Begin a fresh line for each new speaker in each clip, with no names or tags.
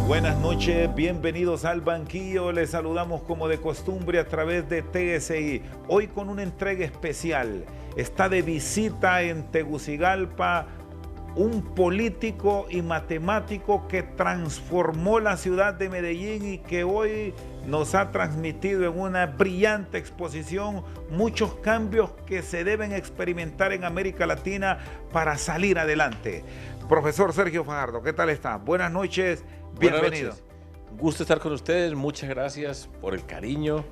Buenas noches, bienvenidos al banquillo. Les saludamos como de costumbre a través de TSI. Hoy con una entrega especial. Está de visita en Tegucigalpa un político y matemático que transformó la ciudad de Medellín y que hoy nos ha transmitido en una brillante exposición muchos cambios que se deben experimentar en América Latina para salir adelante. Profesor Sergio Fajardo, ¿qué tal está? Buenas noches, bienvenido.
Buenas noches. Un gusto estar con ustedes, muchas gracias por el cariño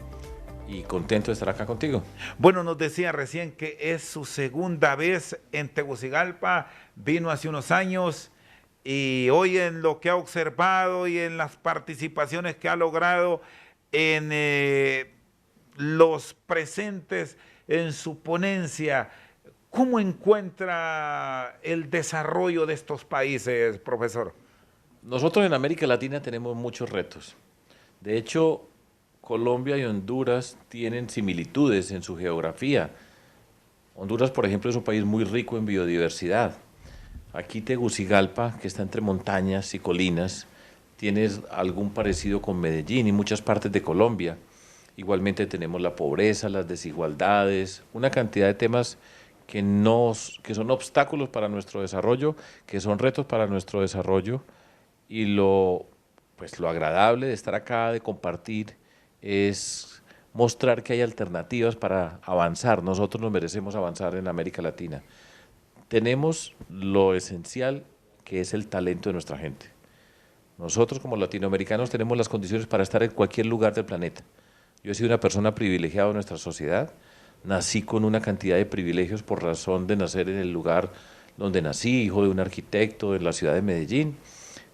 y contento de estar acá contigo.
Bueno, nos decía recién que es su segunda vez en Tegucigalpa, vino hace unos años y hoy en lo que ha observado y en las participaciones que ha logrado en los presentes en su ponencia, ¿cómo encuentra el desarrollo de estos países, profesor?
Nosotros en América Latina tenemos muchos retos. De hecho, Colombia y Honduras tienen similitudes en su geografía. Honduras, por ejemplo, es un país muy rico en biodiversidad. Aquí Tegucigalpa, que está entre montañas y colinas, tiene algún parecido con Medellín y muchas partes de Colombia. Igualmente tenemos la pobreza, las desigualdades, una cantidad de temas que son obstáculos para nuestro desarrollo, que son retos para nuestro desarrollo, y lo agradable de estar acá, de compartir, es mostrar que hay alternativas para avanzar. Nosotros nos merecemos avanzar en América Latina. Tenemos lo esencial, que es el talento de nuestra gente. Nosotros como latinoamericanos tenemos las condiciones para estar en cualquier lugar del planeta. Yo he sido una persona privilegiada en nuestra sociedad, nací con una cantidad de privilegios por razón de nacer en el lugar donde nací, hijo de un arquitecto en la ciudad de Medellín,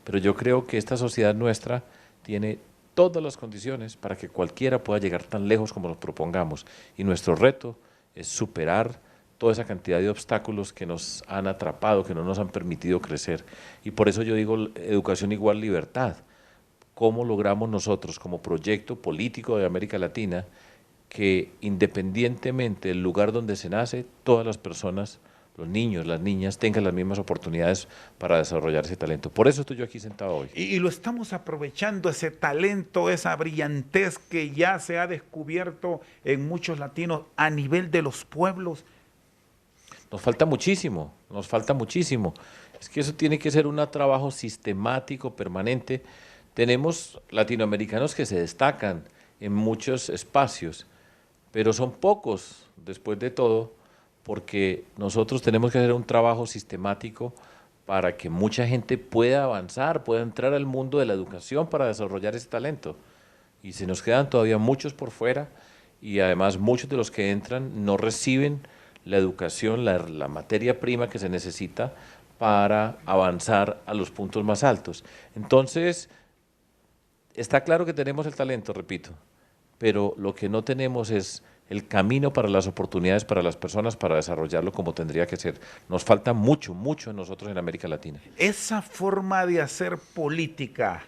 pero yo creo que esta sociedad nuestra tiene todas las condiciones para que cualquiera pueda llegar tan lejos como nos propongamos, y nuestro reto es superar toda esa cantidad de obstáculos que nos han atrapado, que no nos han permitido crecer, y por eso yo digo educación igual libertad. ¿Cómo logramos nosotros como proyecto político de América Latina que independientemente del lugar donde se nace, todas las personas, los niños, las niñas, tengan las mismas oportunidades para desarrollar ese talento? Por eso estoy yo aquí sentado hoy.
Y lo estamos aprovechando, ese talento, esa brillantez que ya se ha descubierto en muchos latinos a nivel de los pueblos.
Nos falta muchísimo, nos falta muchísimo. Es que eso tiene que ser un trabajo sistemático, permanente. Tenemos latinoamericanos que se destacan en muchos espacios, pero son pocos después de todo, porque nosotros tenemos que hacer un trabajo sistemático para que mucha gente pueda avanzar, pueda entrar al mundo de la educación para desarrollar ese talento. Y se nos quedan todavía muchos por fuera, y además muchos de los que entran no reciben la educación, la materia prima que se necesita para avanzar a los puntos más altos. Entonces, está claro que tenemos el talento, repito, pero lo que no tenemos es el camino para las oportunidades para las personas para desarrollarlo como tendría que ser. Nos falta mucho, mucho en nosotros en América Latina.
Esa forma de hacer política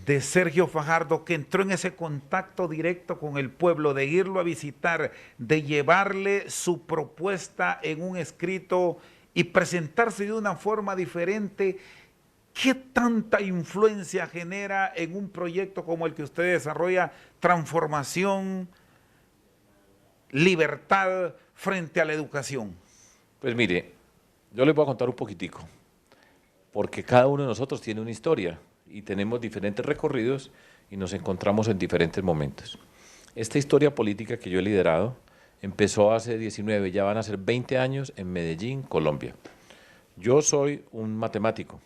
de Sergio Fajardo, que entró en ese contacto directo con el pueblo, de irlo a visitar, de llevarle su propuesta en un escrito y presentarse de una forma diferente, ¿qué tanta influencia genera en un proyecto como el que usted desarrolla, transformación, libertad frente a la educación?
Pues mire, yo les voy a contar un poquitico, porque cada uno de nosotros tiene una historia y tenemos diferentes recorridos y nos encontramos en diferentes momentos. Esta historia política que yo he liderado empezó hace 19, ya van a ser 20 años en Medellín, Colombia. Yo soy un matemático.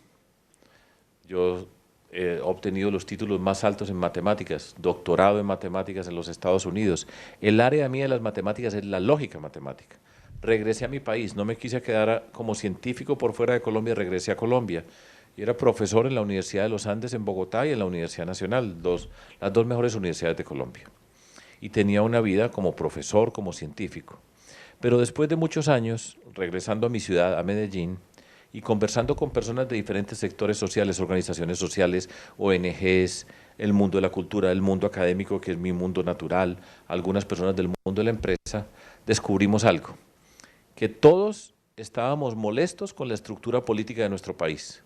Yo he obtenido los títulos más altos en matemáticas, doctorado en matemáticas en los Estados Unidos. El área mía de las matemáticas es la lógica matemática. Regresé a mi país, no me quise quedar como científico por fuera de Colombia, regresé a Colombia. Y era profesor en la Universidad de los Andes en Bogotá y en la Universidad Nacional, las dos mejores universidades de Colombia. Y tenía una vida como profesor, como científico. Pero después de muchos años, regresando a mi ciudad, a Medellín, y conversando con personas de diferentes sectores sociales, organizaciones sociales, ONGs, el mundo de la cultura, el mundo académico, que es mi mundo natural, algunas personas del mundo de la empresa, descubrimos algo, que todos estábamos molestos con la estructura política de nuestro país,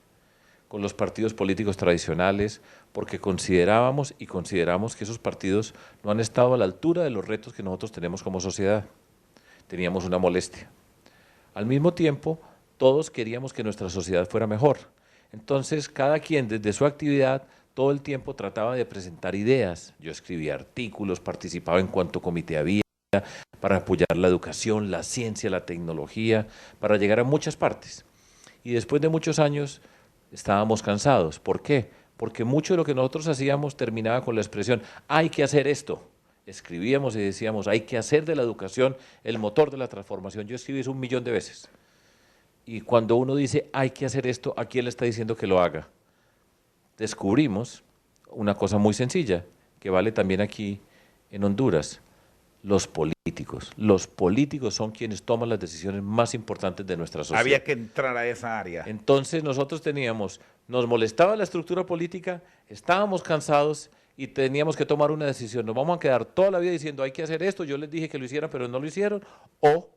con los partidos políticos tradicionales, porque considerábamos y consideramos que esos partidos no han estado a la altura de los retos que nosotros tenemos como sociedad. Teníamos una molestia. Al mismo tiempo, todos queríamos que nuestra sociedad fuera mejor. Entonces, cada quien desde su actividad todo el tiempo trataba de presentar ideas. Yo escribía artículos, participaba en cuanto comité había, para apoyar la educación, la ciencia, la tecnología, para llegar a muchas partes. Y después de muchos años estábamos cansados. ¿Por qué? Porque mucho de lo que nosotros hacíamos terminaba con la expresión, hay que hacer esto. Escribíamos y decíamos, hay que hacer de la educación el motor de la transformación. Yo escribí eso 1.000.000 de veces. Y cuando uno dice, hay que hacer esto, ¿a quién le está diciendo que lo haga? Descubrimos una cosa muy sencilla, que vale también aquí en Honduras. Los políticos. Los políticos son quienes toman las decisiones más importantes de nuestra sociedad.
Había que entrar a esa área.
Entonces nosotros nos molestaba la estructura política, estábamos cansados y teníamos que tomar una decisión. Nos vamos a quedar toda la vida diciendo hay que hacer esto, yo les dije que lo hicieran pero no lo hicieron, o,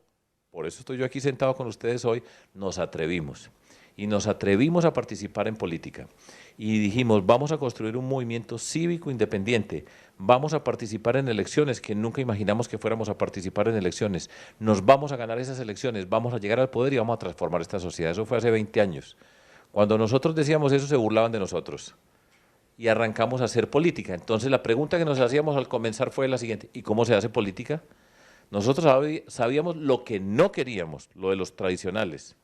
por eso estoy yo aquí sentado con ustedes hoy, nos atrevimos. Y nos atrevimos a participar en política. Y dijimos, vamos a construir un movimiento cívico independiente, vamos a participar en elecciones que nunca imaginamos que fuéramos a participar en elecciones, nos vamos a ganar esas elecciones, vamos a llegar al poder y vamos a transformar esta sociedad. Eso fue hace 20 años. Cuando nosotros decíamos eso se burlaban de nosotros y arrancamos a hacer política. Entonces la pregunta que nos hacíamos al comenzar fue la siguiente, ¿y cómo se hace política? Nosotros sabíamos lo que no queríamos, lo de los tradicionales.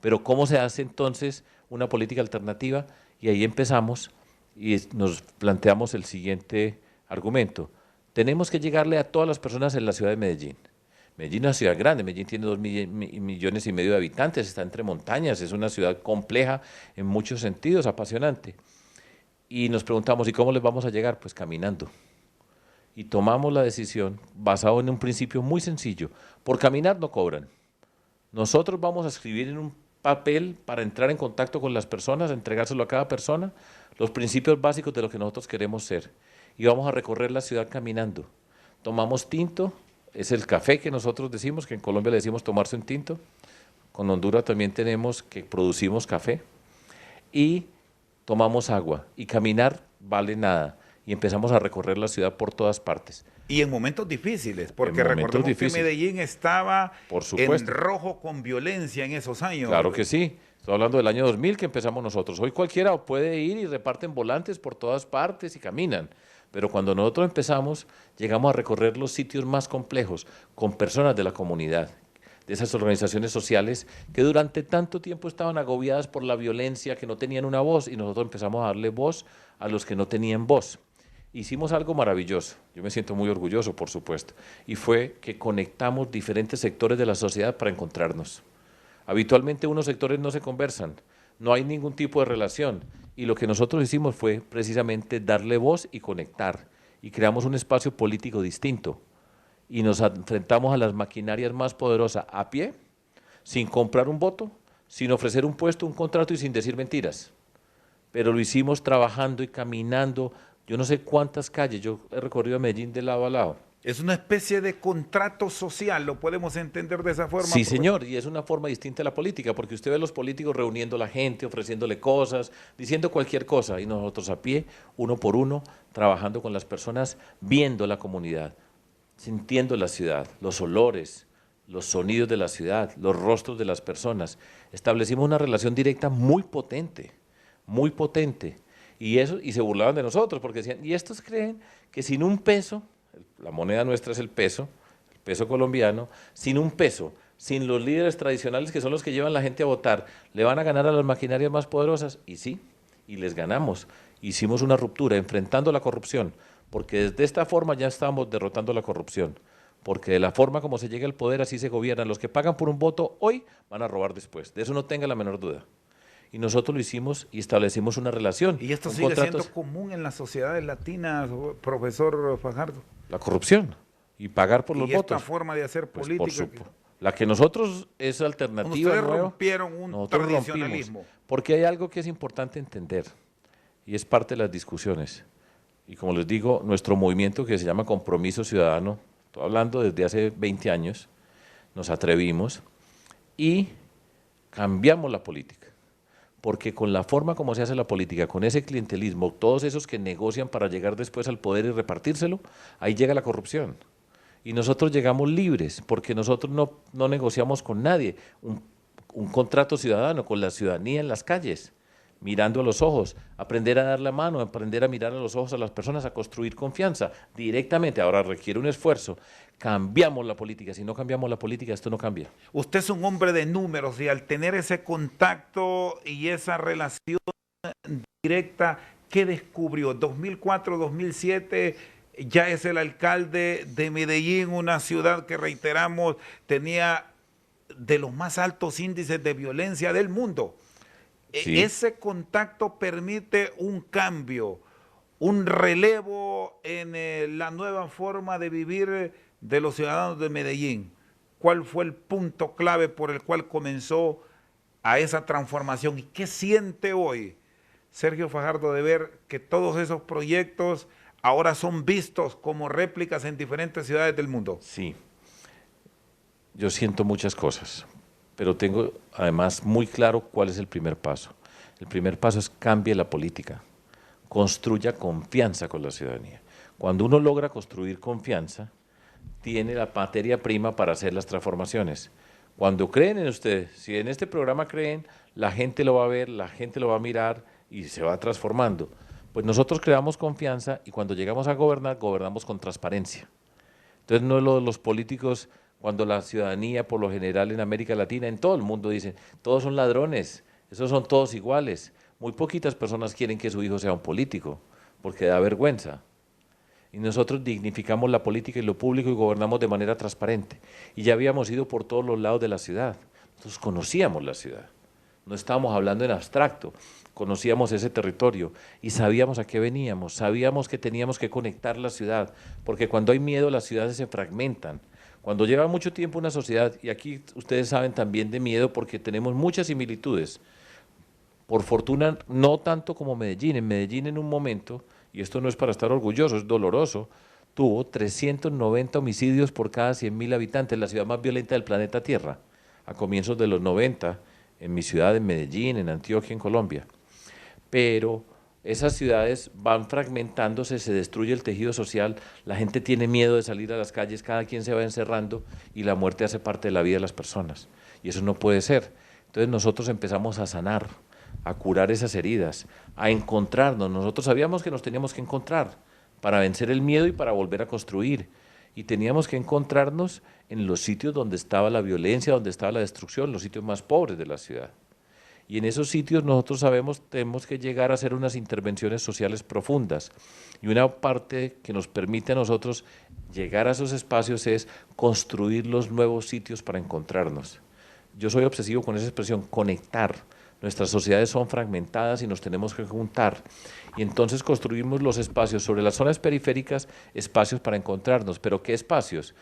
Pero ¿cómo se hace entonces una política alternativa? Y ahí empezamos y nos planteamos el siguiente argumento. Tenemos que llegarle a todas las personas en la ciudad de Medellín. Medellín es una ciudad grande, Medellín tiene 2,5 millones de habitantes, está entre montañas, es una ciudad compleja en muchos sentidos, apasionante. Y nos preguntamos, ¿y cómo les vamos a llegar? Pues caminando. Y tomamos la decisión basado en un principio muy sencillo. Por caminar no cobran. Nosotros vamos a escribir en un papel para entrar en contacto con las personas, entregárselo a cada persona, los principios básicos de lo que nosotros queremos ser. Y vamos a recorrer la ciudad caminando. Tomamos tinto, es el café que nosotros decimos, que en Colombia le decimos tomarse un tinto. Con Honduras también tenemos que producimos café. Y tomamos agua. Y caminar vale nada. Y empezamos a recorrer la ciudad por todas partes.
Y en momentos difíciles, porque recordemos que Medellín estaba en rojo con violencia en esos años.
Claro que sí. Estoy hablando del año 2000 que empezamos nosotros. Hoy cualquiera puede ir y reparten volantes por todas partes y caminan. Pero cuando nosotros empezamos, llegamos a recorrer los sitios más complejos con personas de la comunidad, de esas organizaciones sociales que durante tanto tiempo estaban agobiadas por la violencia, que no tenían una voz, y nosotros empezamos a darle voz a los que no tenían voz. Hicimos algo maravilloso, yo me siento muy orgulloso, por supuesto, y fue que conectamos diferentes sectores de la sociedad para encontrarnos. Habitualmente unos sectores no se conversan, no hay ningún tipo de relación, y lo que nosotros hicimos fue precisamente darle voz y conectar, y creamos un espacio político distinto, y nos enfrentamos a las maquinarias más poderosas a pie, sin comprar un voto, sin ofrecer un puesto, un contrato y sin decir mentiras. Pero lo hicimos trabajando y caminando. Yo no sé cuántas calles, yo he recorrido Medellín de lado a lado.
Es una especie de contrato social, ¿lo podemos entender de esa forma?
Sí, señor, y es una forma distinta de la política, porque usted ve a los políticos reuniendo a la gente, ofreciéndole cosas, diciendo cualquier cosa, y nosotros a pie, uno por uno, trabajando con las personas, viendo la comunidad, sintiendo la ciudad, los olores, los sonidos de la ciudad, los rostros de las personas. Establecimos una relación directa muy potente, y se burlaban de nosotros, porque decían, y estos creen que sin un peso, la moneda nuestra es el peso colombiano, sin un peso, sin los líderes tradicionales que son los que llevan la gente a votar, le van a ganar a las maquinarias más poderosas. Y sí, y les ganamos. Hicimos una ruptura, enfrentando la corrupción, porque desde esta forma ya estamos derrotando la corrupción, porque de la forma como se llega al poder así se gobiernan. Los que pagan por un voto hoy van a robar después, de eso no tenga la menor duda. Y nosotros lo hicimos y establecimos una relación.
¿Y esto sigue siendo común en las sociedades latinas, profesor Fajardo?
La corrupción y pagar por los votos.
¿Y esta forma de hacer política?
La que nosotros es alternativa.
Ustedes rompieron un tradicionalismo.
Porque hay algo que es importante entender y es parte de las discusiones. Y como les digo, nuestro movimiento que se llama Compromiso Ciudadano, estoy hablando desde hace 20 años, nos atrevimos y cambiamos la política. porque con la forma como se hace la política, con ese clientelismo, todos esos que negocian para llegar después al poder y repartírselo, ahí llega la corrupción. Y nosotros llegamos libres, porque nosotros no negociamos con nadie, un contrato ciudadano con la ciudadanía en las calles, mirando a los ojos, aprender a dar la mano, aprender a mirar a los ojos a las personas, a construir confianza directamente. Ahora requiere un esfuerzo. Cambiamos la política. Si no cambiamos la política, esto no cambia.
Usted es un hombre de números y al tener ese contacto y esa relación directa, ¿qué descubrió? 2004, 2007, ya es el alcalde de Medellín, una ciudad que, reiteramos, tenía de los más altos índices de violencia del mundo. Sí. Ese contacto permite un cambio, un relevo en la nueva forma de vivir de los ciudadanos de Medellín. ¿Cuál fue el punto clave por el cual comenzó a esa transformación? ¿Y qué siente hoy Sergio Fajardo de ver que todos esos proyectos ahora son vistos como réplicas en diferentes ciudades del mundo?
Sí, yo siento muchas cosas, pero tengo además muy claro cuál es el primer paso. El primer paso es cambie la política, construya confianza con la ciudadanía. Cuando uno logra construir confianza, tiene la materia prima para hacer las transformaciones. Cuando creen en ustedes, si en este programa creen, la gente lo va a ver, la gente lo va a mirar y se va transformando. Pues nosotros creamos confianza y cuando llegamos a gobernar, gobernamos con transparencia. Entonces no es lo de los políticos, cuando la ciudadanía por lo general en América Latina, en todo el mundo dicen, todos son ladrones, esos son todos iguales. Muy poquitas personas quieren que su hijo sea un político, porque da vergüenza. Y nosotros dignificamos la política y lo público y gobernamos de manera transparente. Y ya habíamos ido por todos los lados de la ciudad. Nosotros conocíamos la ciudad. No estábamos hablando en abstracto. Conocíamos ese territorio y sabíamos a qué veníamos. Sabíamos que teníamos que conectar la ciudad. Porque cuando hay miedo, las ciudades se fragmentan. Cuando lleva mucho tiempo una sociedad, y aquí ustedes saben también de miedo porque tenemos muchas similitudes. Por fortuna, no tanto como Medellín. En Medellín en un momento, y esto no es para estar orgulloso, es doloroso, tuvo 390 homicidios por cada 100.000 habitantes, la ciudad más violenta del planeta Tierra, a comienzos de los 90, en mi ciudad, en Medellín, en Antioquia, en Colombia. Pero esas ciudades van fragmentándose, se destruye el tejido social, la gente tiene miedo de salir a las calles, cada quien se va encerrando y la muerte hace parte de la vida de las personas. Y eso no puede ser. Entonces nosotros empezamos a sanar, a curar esas heridas, a encontrarnos. Nosotros sabíamos que nos teníamos que encontrar para vencer el miedo y para volver a construir. Y teníamos que encontrarnos en los sitios donde estaba la violencia, donde estaba la destrucción, los sitios más pobres de la ciudad. Y en esos sitios nosotros sabemos tenemos que llegar a hacer unas intervenciones sociales profundas. Y una parte que nos permite a nosotros llegar a esos espacios es construir los nuevos sitios para encontrarnos. Yo soy obsesivo con esa expresión, conectar. Nuestras sociedades son fragmentadas y nos tenemos que juntar. Y entonces construimos los espacios sobre las zonas periféricas, espacios para encontrarnos. ¿Pero qué espacios?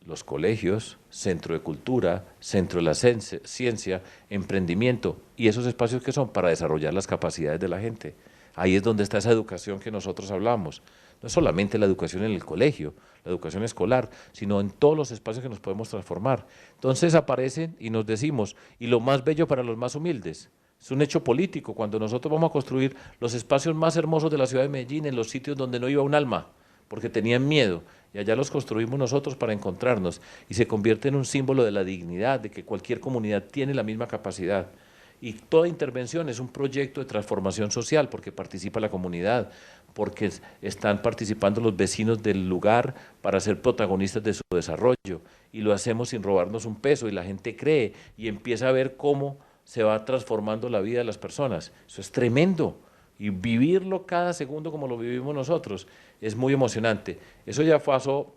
Los colegios, centro de cultura, centro de la ciencia, emprendimiento. ¿Y esos espacios qué son? Para desarrollar las capacidades de la gente. Ahí es donde está esa educación que nosotros hablamos. No es solamente la educación en el colegio, la educación escolar, sino en todos los espacios que nos podemos transformar. Entonces aparecen y nos decimos, y lo más bello para los más humildes, es un hecho político, cuando nosotros vamos a construir los espacios más hermosos de la ciudad de Medellín, en los sitios donde no iba un alma, porque tenían miedo, y allá los construimos nosotros para encontrarnos, y se convierte en un símbolo de la dignidad, de que cualquier comunidad tiene la misma capacidad. Y toda intervención es un proyecto de transformación social, porque participa la comunidad, porque están participando los vecinos del lugar para ser protagonistas de su desarrollo, y lo hacemos sin robarnos un peso, y la gente cree, y empieza a ver cómo se va transformando la vida de las personas. Eso es tremendo, y vivirlo cada segundo como lo vivimos nosotros es muy emocionante. Eso ya pasó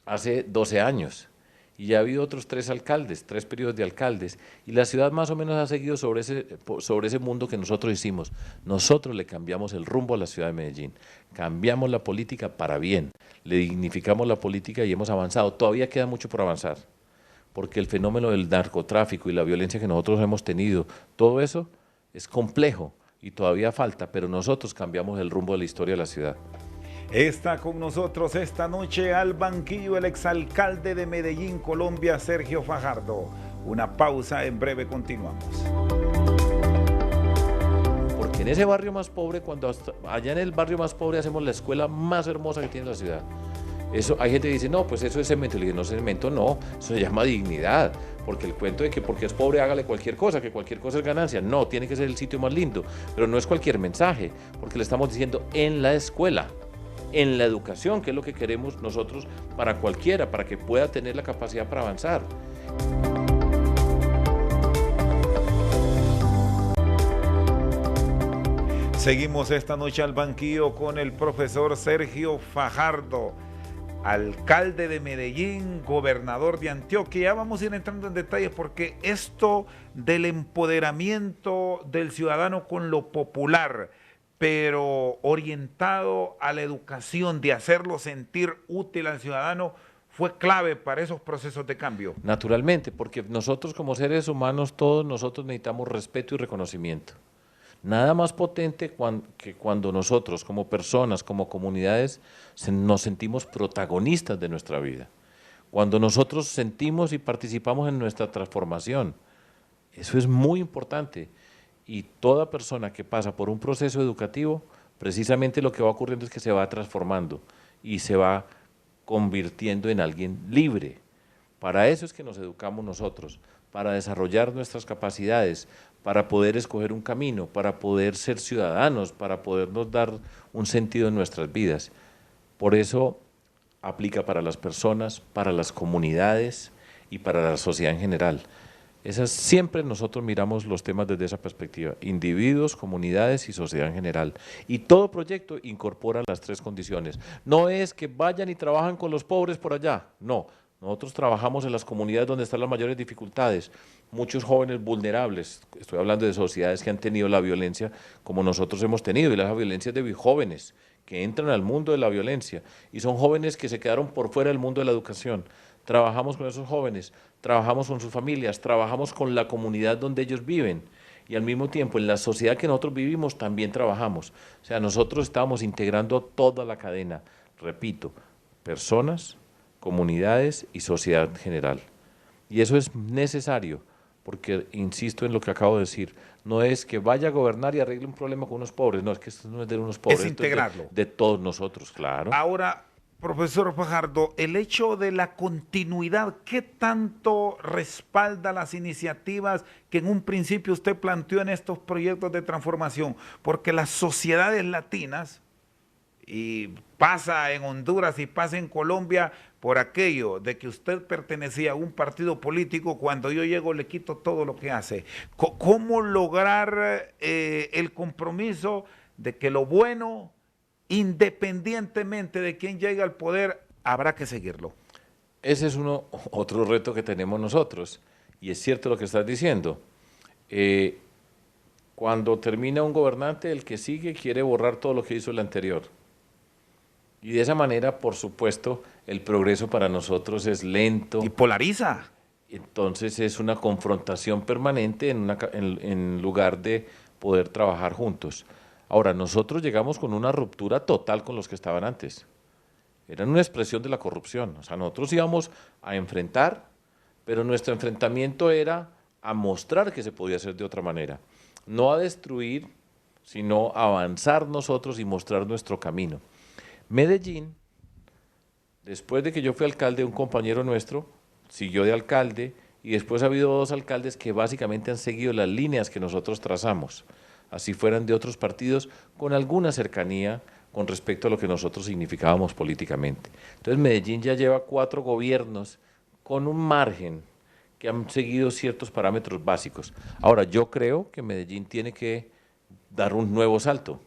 hace 12 años, y ya ha habido otros 3 alcaldes, 3 periodos de alcaldes, y la ciudad más o menos ha seguido sobre ese mundo que nosotros hicimos. Nosotros le cambiamos el rumbo a la ciudad de Medellín, cambiamos la política para bien, le dignificamos la política y hemos avanzado. Todavía queda mucho por avanzar, porque el fenómeno del narcotráfico y la violencia que nosotros hemos tenido, todo eso es complejo y todavía falta, pero nosotros cambiamos el rumbo de la historia de la ciudad.
Está con nosotros esta noche al banquillo el exalcalde de Medellín, Colombia, Sergio Fajardo. Una pausa, en breve continuamos.
En ese barrio más pobre, allá en el barrio más pobre hacemos la escuela más hermosa que tiene la ciudad. Eso, hay gente que dice, no, pues eso es cemento. Le digo, no es cemento, no, eso se llama dignidad, porque el cuento de que porque es pobre hágale cualquier cosa, que cualquier cosa es ganancia, no, tiene que ser el sitio más lindo, pero no es cualquier mensaje, porque le estamos diciendo en la escuela, en la educación, que es lo que queremos nosotros para cualquiera, para que pueda tener la capacidad para avanzar.
Seguimos esta noche al banquillo con el profesor Sergio Fajardo, alcalde de Medellín, gobernador de Antioquia. Ya vamos a ir entrando en detalles porque esto del empoderamiento del ciudadano con lo popular, pero orientado a la educación, de hacerlo sentir útil al ciudadano, fue clave para esos procesos de cambio.
Naturalmente, porque nosotros como seres humanos, todos nosotros necesitamos respeto y reconocimiento. Nada más potente que cuando nosotros como personas, como comunidades, nos sentimos protagonistas de nuestra vida. Cuando nosotros sentimos y participamos en nuestra transformación. Eso es muy importante. Y toda persona que pasa por un proceso educativo, precisamente lo que va ocurriendo es que se va transformando y se va convirtiendo en alguien libre. Para eso es que nos educamos nosotros, para desarrollar nuestras capacidades, para poder escoger un camino, para poder ser ciudadanos, para podernos dar un sentido en nuestras vidas. Por eso aplica para las personas, para las comunidades y para la sociedad en general. Siempre nosotros miramos los temas desde esa perspectiva, individuos, comunidades y sociedad en general. Y todo proyecto incorpora las tres condiciones. No es que vayan y trabajan con los pobres por allá, no. Nosotros trabajamos en las comunidades donde están las mayores dificultades, muchos jóvenes vulnerables, estoy hablando de sociedades que han tenido la violencia como nosotros hemos tenido, y la violencia es de jóvenes que entran al mundo de la violencia, y son jóvenes que se quedaron por fuera del mundo de la educación. Trabajamos con esos jóvenes, trabajamos con sus familias, trabajamos con la comunidad donde ellos viven, y al mismo tiempo en la sociedad que nosotros vivimos también trabajamos. O sea, nosotros estamos integrando toda la cadena, repito, personas, comunidades y sociedad en general. Y eso es necesario, porque insisto en lo que acabo de decir, no es que vaya a gobernar y arregle un problema con unos pobres, no, es que esto no es de unos pobres,
es integrarlo.
De todos nosotros, claro.
Ahora, profesor Fajardo, el hecho de la continuidad, ¿qué tanto respalda las iniciativas que en un principio usted planteó en estos proyectos de transformación? Porque las sociedades latinas, y pasa en Honduras y pasa en Colombia, por aquello de que usted pertenecía a un partido político, cuando yo llego le quito todo lo que hace. ¿Cómo lograr el compromiso de que lo bueno, independientemente de quién llegue al poder, habrá que seguirlo?
Ese es otro reto que tenemos nosotros, y es cierto lo que estás diciendo. Cuando termina un gobernante, el que sigue quiere borrar todo lo que hizo el anterior. Y de esa manera, por supuesto, el progreso para nosotros es lento.
Y polariza.
Entonces es una confrontación permanente en lugar de poder trabajar juntos. Ahora, nosotros llegamos con una ruptura total con los que estaban antes. Eran una expresión de la corrupción. O sea, nosotros íbamos a enfrentar, pero nuestro enfrentamiento era a mostrar que se podía hacer de otra manera. No a destruir, sino a avanzar nosotros y mostrar nuestro camino. Medellín, después de que yo fui alcalde, un compañero nuestro siguió de alcalde, y después ha habido dos alcaldes que básicamente han seguido las líneas que nosotros trazamos, así fueran de otros partidos, con alguna cercanía con respecto a lo que nosotros significábamos políticamente. Entonces Medellín ya lleva 4 gobiernos con un margen que han seguido ciertos parámetros básicos. Ahora, yo creo que Medellín tiene que dar un nuevo salto,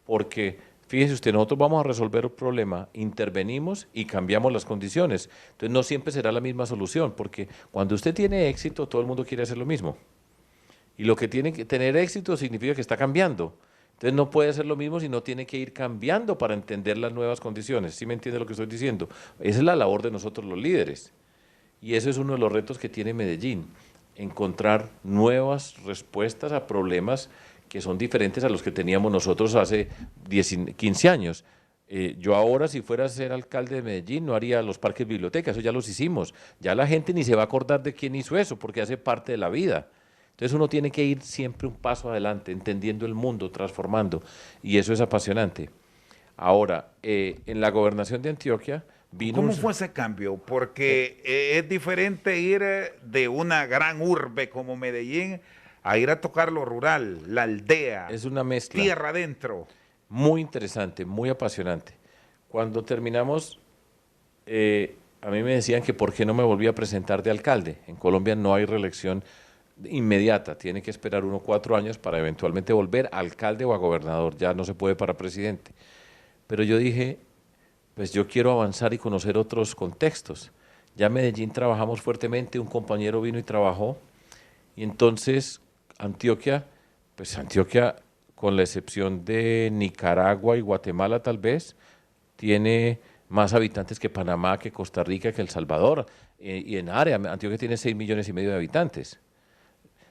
porque fíjese usted, nosotros vamos a resolver el problema, intervenimos y cambiamos las condiciones. Entonces no siempre será la misma solución, porque cuando usted tiene éxito, todo el mundo quiere hacer lo mismo. Y lo que tiene que tener éxito significa que está cambiando. Entonces no puede hacer lo mismo, sino tiene que ir cambiando para entender las nuevas condiciones. ¿Sí me entiende lo que estoy diciendo? Esa es la labor de nosotros los líderes. Y eso es uno de los retos que tiene Medellín, encontrar nuevas respuestas a problemas que son diferentes a los que teníamos nosotros hace 15 años. Yo ahora, si fuera a ser alcalde de Medellín, no haría los parques bibliotecas, eso ya los hicimos. Ya la gente ni se va a acordar de quién hizo eso, porque hace parte de la vida. Entonces uno tiene que ir siempre un paso adelante, entendiendo el mundo, transformando, y eso es apasionante. Ahora, en la gobernación de Antioquia vino
¿Cómo fue ese cambio? Porque es diferente ir de una gran urbe como Medellín a ir a tocar lo rural, la aldea,
es una mezcla
tierra adentro.
muy interesante, muy apasionante. Cuando terminamos, a mí me decían que por qué no me volvía a presentar de alcalde. En Colombia no hay reelección inmediata, tiene que esperar 4 años para eventualmente volver a alcalde o a gobernador, ya no se puede para presidente. Pero yo dije, pues yo quiero avanzar y conocer otros contextos. Ya en Medellín trabajamos fuertemente, un compañero vino y trabajó, y entonces Antioquia, pues Antioquia, con la excepción de Nicaragua y Guatemala tal vez, tiene más habitantes que Panamá, que Costa Rica, que El Salvador, y en área, Antioquia tiene 6,5 millones de habitantes.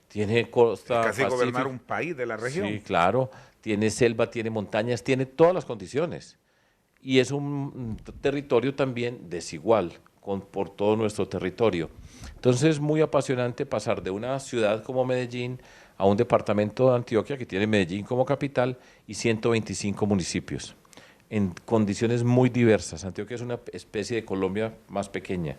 Tiene
Es
costa
casi gobernar
pacífica,
un país de la
sí,
región.
claro, tiene selva, tiene montañas, tiene todas las condiciones. Y es un territorio también desigual por todo nuestro territorio. Entonces es muy apasionante pasar de una ciudad como Medellín a un departamento de Antioquia que tiene Medellín como capital y 125 municipios en condiciones muy diversas. Antioquia es una especie de Colombia más pequeña.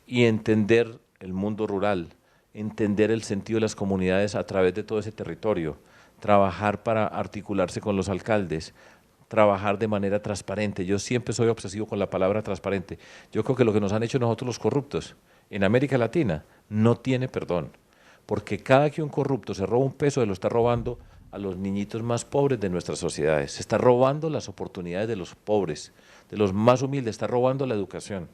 Y entender el mundo rural, entender el sentido de las comunidades a través de todo ese territorio, trabajar para articularse con los alcaldes, trabajar de manera transparente. Yo siempre soy obsesivo con la palabra transparente. Yo creo que lo que nos han hecho nosotros los corruptos en América Latina no tiene perdón, porque cada que un corrupto se roba un peso, se lo está robando a los niñitos más pobres de nuestras sociedades, se está robando las oportunidades de los pobres, de los más humildes, está robando la educación.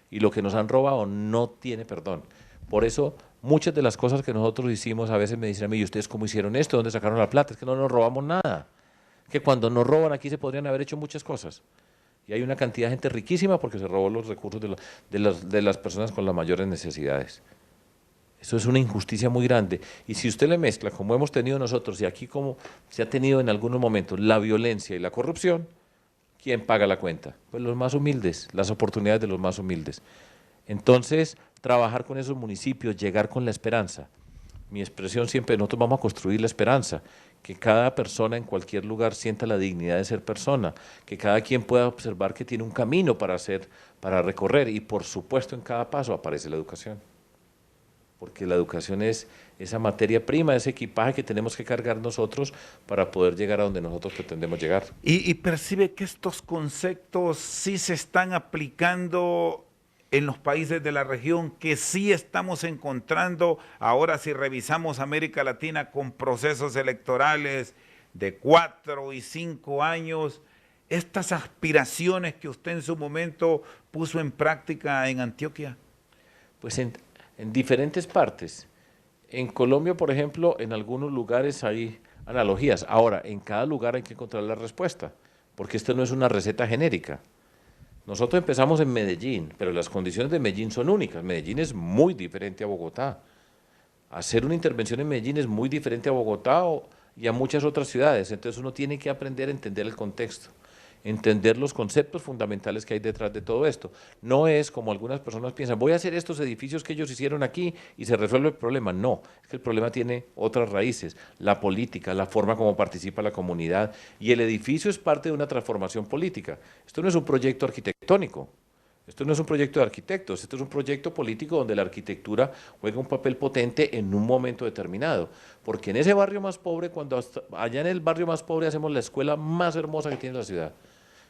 Y lo que nos han robado no tiene perdón. Por eso, muchas de las cosas que nosotros hicimos, a veces me dicen a mí, ¿y ustedes cómo hicieron esto? ¿Dónde sacaron la plata? Es que no nos robamos nada. Que cuando nos roban aquí se podrían haber hecho muchas cosas. Y hay una cantidad de gente riquísima porque se robó los recursos de las personas con las mayores necesidades. Eso es una injusticia muy grande. Y si usted le mezcla, como hemos tenido nosotros, y aquí como se ha tenido en algunos momentos, la violencia y la corrupción, ¿quién paga la cuenta? Pues los más humildes, las oportunidades de los más humildes. Entonces, trabajar con esos municipios, llegar con la esperanza. Mi expresión siempre, nosotros vamos a construir la esperanza, que cada persona en cualquier lugar sienta la dignidad de ser persona, que cada quien pueda observar que tiene un camino para hacer, para recorrer, y por supuesto en cada paso aparece la educación. Porque la educación es esa materia prima, ese equipaje que tenemos que cargar nosotros para poder llegar a donde nosotros pretendemos llegar.
Y percibe que estos conceptos sí se están aplicando en los países de la región, que sí estamos encontrando, ahora si revisamos América Latina con procesos electorales de 4 y 5 años, estas aspiraciones que usted en su momento puso en práctica en Antioquia.
Pues en diferentes partes. En Colombia, por ejemplo, en algunos lugares hay analogías. Ahora, en cada lugar hay que encontrar la respuesta, porque esto no es una receta genérica. Nosotros empezamos en Medellín, pero las condiciones de Medellín son únicas. Medellín es muy diferente a Bogotá. Hacer una intervención en Medellín es muy diferente a Bogotá y a muchas otras ciudades. Entonces uno tiene que aprender a entender el contexto, entender los conceptos fundamentales que hay detrás de todo esto. No es como algunas personas piensan, voy a hacer estos edificios que ellos hicieron aquí y se resuelve el problema. No, es que el problema tiene otras raíces, la política, la forma como participa la comunidad, y el edificio es parte de una transformación política. Esto no es un proyecto arquitectónico, esto no es un proyecto de arquitectos, esto es un proyecto político donde la arquitectura juega un papel potente en un momento determinado. Porque en ese barrio más pobre, allá en el barrio más pobre hacemos la escuela más hermosa que tiene la ciudad.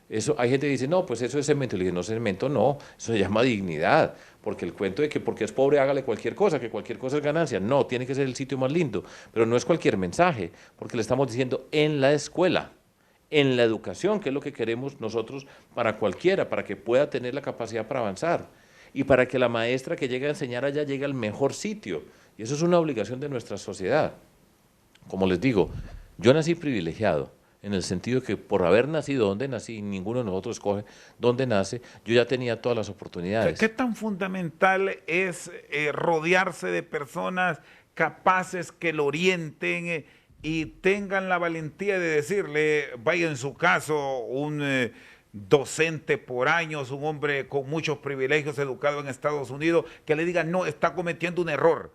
Eso, hay gente que dice, no, pues eso es cemento. Le dije, no, cemento no, eso se llama dignidad, porque el cuento de que porque es pobre hágale cualquier cosa, que cualquier cosa es ganancia, no, tiene que ser el sitio más lindo, pero no es cualquier mensaje, porque le estamos diciendo en la escuela, en la educación, que es lo que queremos nosotros para cualquiera, para que pueda tener la capacidad para avanzar, y para que la maestra que llegue a enseñar allá llegue al mejor sitio, y eso es una obligación de nuestra sociedad. Como les digo, yo nací privilegiado, en el sentido que por haber nacido donde nací, ninguno de nosotros escoge dónde nace, yo ya tenía todas las oportunidades.
¿Qué tan fundamental es rodearse de personas capaces que lo orienten y tengan la valentía de decirle, vaya en su caso, un docente por años, un hombre con muchos privilegios educado en Estados Unidos, que le diga, no, está cometiendo un error?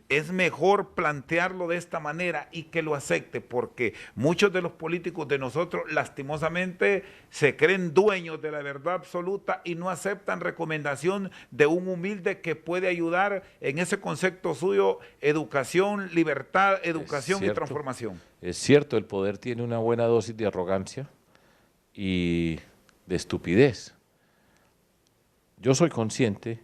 es mejor plantearlo de esta manera y que lo acepte, porque muchos de los políticos de nosotros lastimosamente se creen dueños de la verdad absoluta y no aceptan recomendación de un humilde que puede ayudar en ese concepto suyo: educación, libertad, educación y transformación.
Es cierto, el poder tiene una buena dosis de arrogancia y de estupidez. Yo soy consciente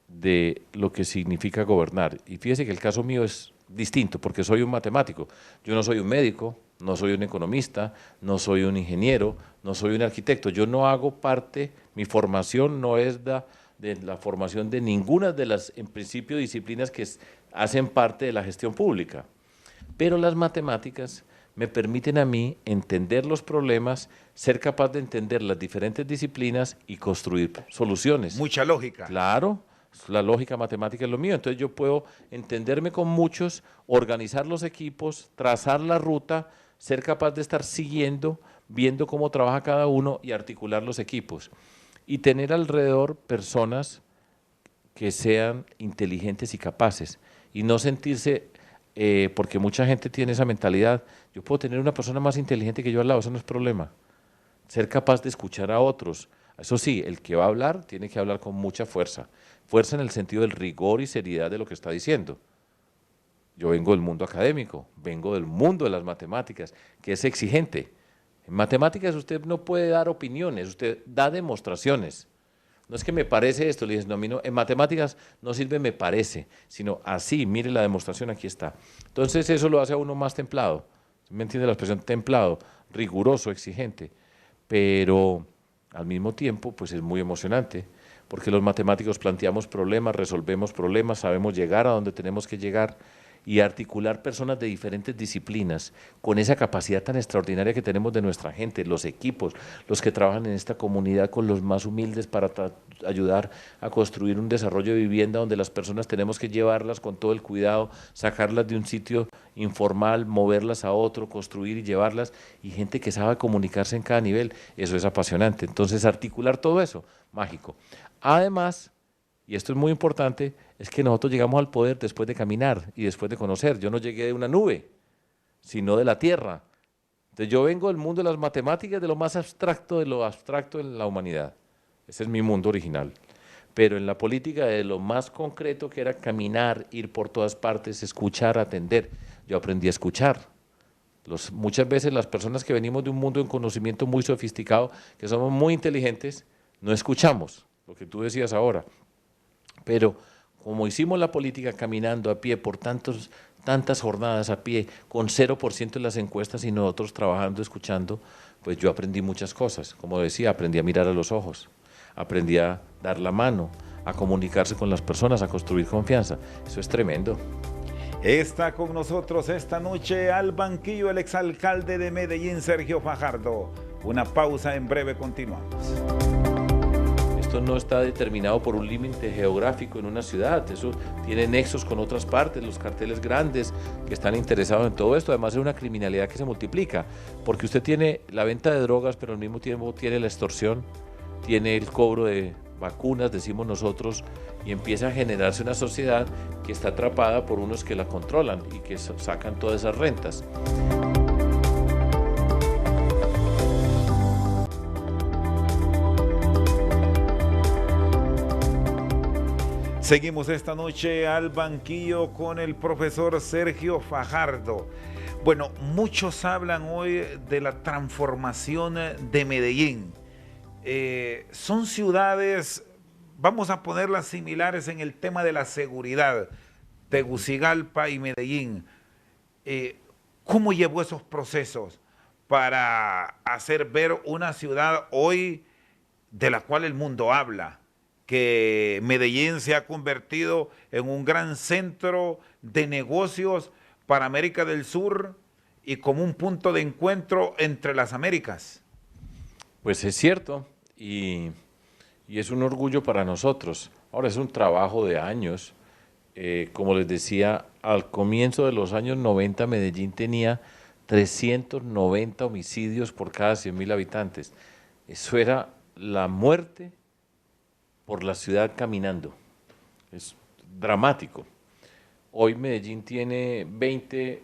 de lo que significa gobernar. Y fíjese que el caso mío es distinto, porque soy un matemático. Yo no soy un médico, no soy un economista, no soy un ingeniero, no soy un arquitecto. Yo no hago parte, mi formación no es de la formación de ninguna de las, en principio, disciplinas que hacen parte de la gestión pública. Pero las matemáticas me permiten a mí entender los problemas, ser capaz de entender las diferentes disciplinas y construir soluciones.
Mucha lógica.
Claro. La lógica matemática es lo mío, entonces yo puedo entenderme con muchos, organizar los equipos, trazar la ruta, ser capaz de estar siguiendo, viendo cómo trabaja cada uno y articular los equipos. Y tener alrededor personas que sean inteligentes y capaces y no sentirse, porque mucha gente tiene esa mentalidad, yo puedo tener una persona más inteligente que yo al lado, eso no es problema. Ser capaz de escuchar a otros. Eso sí, el que va a hablar tiene que hablar con mucha fuerza. Fuerza en el sentido del rigor y seriedad de lo que está diciendo. Yo vengo del mundo académico, vengo del mundo de las matemáticas, que es exigente. En matemáticas usted no puede dar opiniones, usted da demostraciones. No es que me parece esto, le dices, no, a mí no, en matemáticas no sirve me parece, sino así, mire la demostración, aquí está. Entonces eso lo hace a uno más templado. ¿Me entiende la expresión? Templado, riguroso, exigente, pero al mismo tiempo pues es muy emocionante, porque los matemáticos planteamos problemas, resolvemos problemas, sabemos llegar a donde tenemos que llegar y articular personas de diferentes disciplinas con esa capacidad tan extraordinaria que tenemos de nuestra gente, los equipos, los que trabajan en esta comunidad con los más humildes para ayudar a construir un desarrollo de vivienda donde las personas tenemos que llevarlas con todo el cuidado, sacarlas de un sitio informal, moverlas a otro, construir y llevarlas, y gente que sabe comunicarse en cada nivel, eso es apasionante. Entonces articular todo eso, mágico. Además, y esto es muy importante, es que nosotros llegamos al poder después de caminar y después de conocer. Yo no llegué de una nube, sino de la tierra. Entonces yo vengo del mundo de las matemáticas, de lo más abstracto de lo abstracto en la humanidad. Ese es mi mundo original. Pero en la política, de lo más concreto, que era caminar, ir por todas partes, escuchar, atender. Yo aprendí a escuchar. Muchas veces las personas que venimos de un mundo de un conocimiento muy sofisticado, que somos muy inteligentes, no escuchamos, lo que tú decías ahora. Pero como hicimos la política caminando a pie por tantas jornadas a pie, con 0% en las encuestas y nosotros trabajando, escuchando, pues yo aprendí muchas cosas. Como decía, aprendí a mirar a los ojos, aprendí a dar la mano, a comunicarse con las personas, a construir confianza. Eso es tremendo.
Está con nosotros esta noche al banquillo el exalcalde de Medellín, Sergio Fajardo. Una pausa, en breve continuamos.
Esto no está determinado por un límite geográfico en una ciudad, eso tiene nexos con otras partes, los carteles grandes que están interesados en todo esto. Además es una criminalidad que se multiplica, porque usted tiene la venta de drogas, pero al mismo tiempo tiene la extorsión, tiene el cobro de vacunas, decimos nosotros, y empieza a generarse una sociedad que está atrapada por unos que la controlan y que sacan todas esas rentas.
Seguimos esta noche al banquillo con el profesor Sergio Fajardo. Bueno, muchos hablan hoy de la transformación de Medellín. Son ciudades, vamos a ponerlas similares en el tema de la seguridad, Tegucigalpa y Medellín. ¿Cómo llevó esos procesos para hacer ver una ciudad hoy de la cual el mundo habla? Que Medellín se ha convertido en un gran centro de negocios para América del Sur y como un punto de encuentro entre las Américas.
Pues es cierto, y es un orgullo para nosotros. Ahora es un trabajo de años. Como les decía, al comienzo de los años 90 Medellín tenía 390 homicidios por cada 100.000 habitantes. Eso era la muerte por la ciudad caminando. Es dramático. Hoy Medellín tiene 20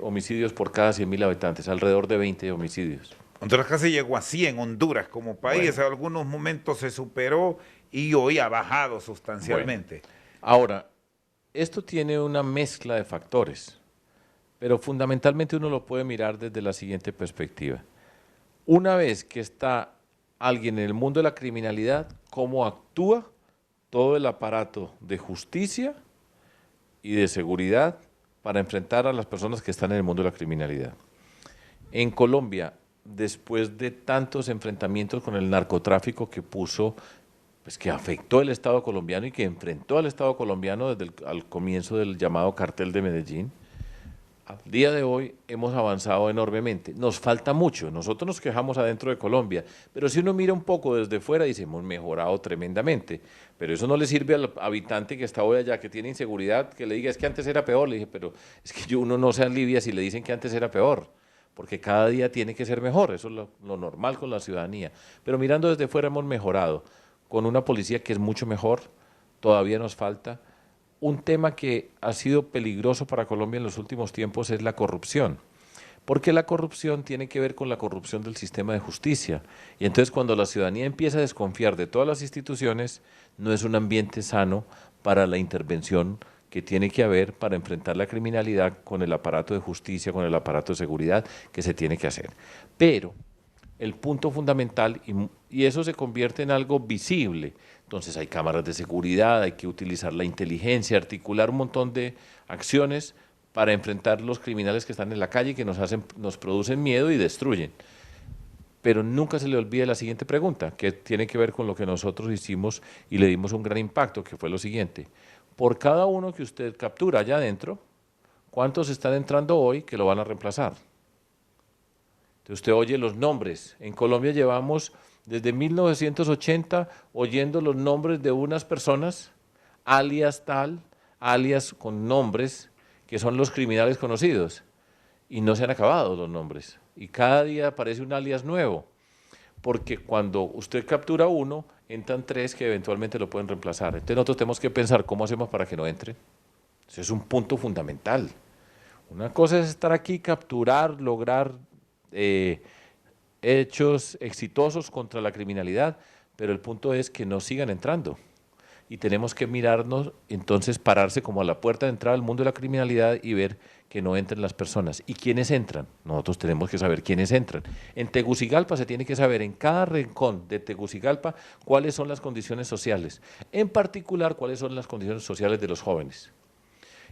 homicidios por cada 100.000 habitantes, alrededor de 20 homicidios.
Honduras casi llegó a 100, Honduras como país,
Bueno,
en algunos momentos se superó y hoy ha bajado
bueno.
sustancialmente.
Ahora, esto tiene una mezcla de factores, pero fundamentalmente uno lo puede mirar desde la siguiente perspectiva. Una vez que está alguien en el mundo de la criminalidad, ¿cómo actúa todo el aparato de justicia y de seguridad para enfrentar a las personas que están en el mundo de la criminalidad? En Colombia, después de tantos enfrentamientos con el narcotráfico que puso, pues que afectó el Estado colombiano y que enfrentó al Estado colombiano desde al comienzo del llamado Cartel de Medellín, al día de hoy hemos avanzado enormemente. Nos falta mucho, nosotros nos quejamos adentro de Colombia, pero si uno mira un poco desde fuera, dice, hemos mejorado tremendamente, pero eso no le sirve al habitante que está hoy allá, que tiene inseguridad, que le diga, es que antes era peor. Le dije, pero es que uno no se alivia si le dicen que antes era peor, porque cada día tiene que ser mejor, eso es lo normal con la ciudadanía. Pero mirando desde fuera hemos mejorado, con una policía que es mucho mejor, todavía nos falta. Un tema que ha sido peligroso para Colombia en los últimos tiempos es la corrupción, porque la corrupción tiene que ver con la corrupción del sistema de justicia. Y entonces cuando la ciudadanía empieza a desconfiar de todas las instituciones, no es un ambiente sano para la intervención que tiene que haber para enfrentar la criminalidad con el aparato de justicia, con el aparato de seguridad que se tiene que hacer. Pero el punto fundamental, y eso se convierte en algo visible, entonces hay cámaras de seguridad, hay que utilizar la inteligencia, articular un montón de acciones para enfrentar los criminales que están en la calle y que nos producen miedo y destruyen. Pero nunca se le olvide la siguiente pregunta, que tiene que ver con lo que nosotros hicimos y le dimos un gran impacto, que fue lo siguiente. Por cada uno que usted captura allá adentro, ¿cuántos están entrando hoy que lo van a reemplazar? Entonces usted oye los nombres. En Colombia llevamos desde 1980 oyendo los nombres de unas personas, alias tal, alias con nombres, que son los criminales conocidos. Y no se han acabado los nombres. Y cada día aparece un alias nuevo. Porque cuando usted captura uno, entran tres que eventualmente lo pueden reemplazar. Entonces nosotros tenemos que pensar cómo hacemos para que no entren. Ese es un punto fundamental. Una cosa es estar aquí, capturar, lograr hechos exitosos contra la criminalidad, pero el punto es que no sigan entrando. Y tenemos que mirarnos, entonces pararse como a la puerta de entrada al mundo de la criminalidad y ver que no entren las personas. ¿Y quiénes entran? Nosotros tenemos que saber quiénes entran. En Tegucigalpa se tiene que saber en cada rincón de Tegucigalpa cuáles son las condiciones sociales, en particular cuáles son las condiciones sociales de los jóvenes.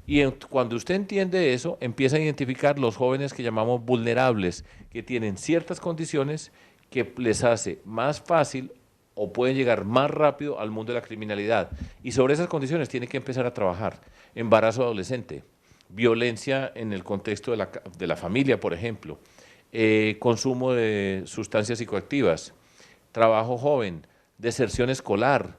Y cuando usted entiende eso, empieza a identificar los jóvenes que llamamos vulnerables, que tienen ciertas condiciones que les hace más fácil o pueden llegar más rápido al mundo de la criminalidad. Y sobre esas condiciones tiene que empezar a trabajar. Embarazo adolescente, violencia en el contexto de la familia, por ejemplo, consumo de sustancias psicoactivas, trabajo joven, deserción escolar.